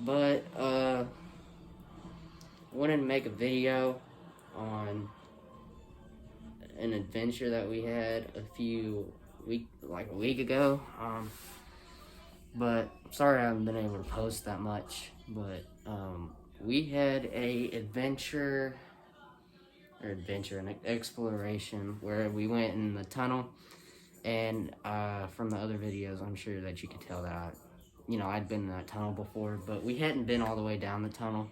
But wanted to make a video on an adventure that we had like a week ago. But sorry I haven't been able to post that much. But we had an exploration where we went in the tunnel. And from the other videos, I'm sure that you could tell that I'd been in that tunnel before, but we hadn't been all the way down the tunnel.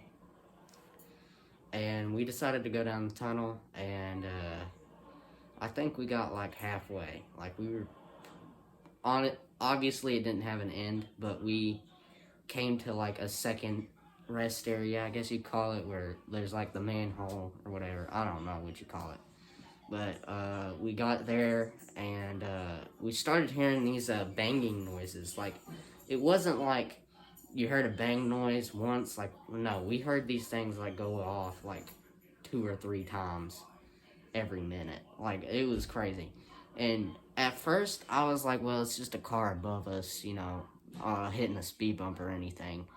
And we decided to go down the tunnel, and I think we got like halfway. Like we were on it. Obviously, it didn't have an end, but we came to like a second rest area, I guess you'd call it, where there's like the manhole or whatever. I don't know what you call it. But we got there, and we started hearing these banging noises. Like, it wasn't like you heard a bang noise once. Like, no, we heard these things like go off like 2 or 3 times every minute. Like, it was crazy. And at first, I was like, well, it's just a car above us, hitting a speed bump or anything.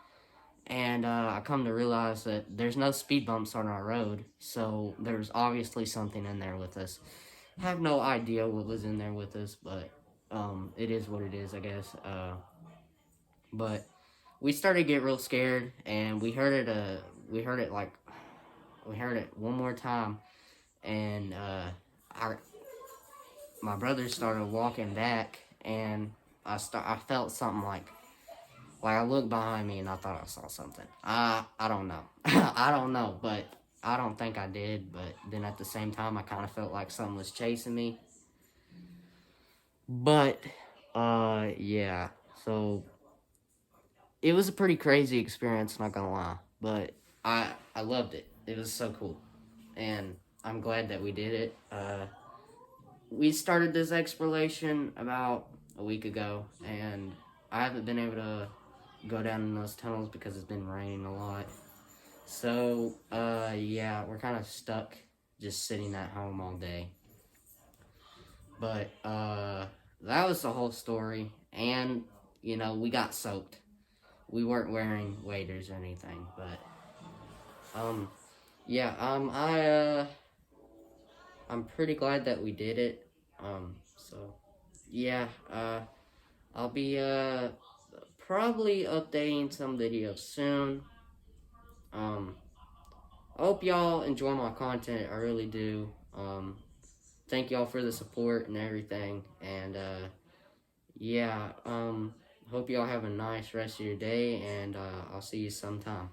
And I come to realize that there's no speed bumps on our road, so there's obviously something in there with us. I have no idea what was in there with us, but it is what it is, I guess. But we started to get real scared, and we heard it. We heard it one more time, and my brother started walking back, and I felt something like I looked behind me and I thought I saw something. I don't know. I don't know, but I don't think I did. But then at the same time, I kind of felt like something was chasing me. But, yeah. So, it was a pretty crazy experience, not gonna lie. But I loved it. It was so cool. And I'm glad that we did it. We started this exploration about a week ago, and I haven't been able to go down in those tunnels because it's been raining a lot. So, yeah, we're kind of stuck just sitting at home all day. But, that was the whole story. And, we got soaked. We weren't wearing waders or anything, but, yeah, I'm pretty glad that we did it. So, yeah, I'll be, probably updating some videos soon. I hope y'all enjoy my content. I really do. Thank y'all for the support and everything. And yeah, hope y'all have a nice rest of your day, and I'll see you sometime.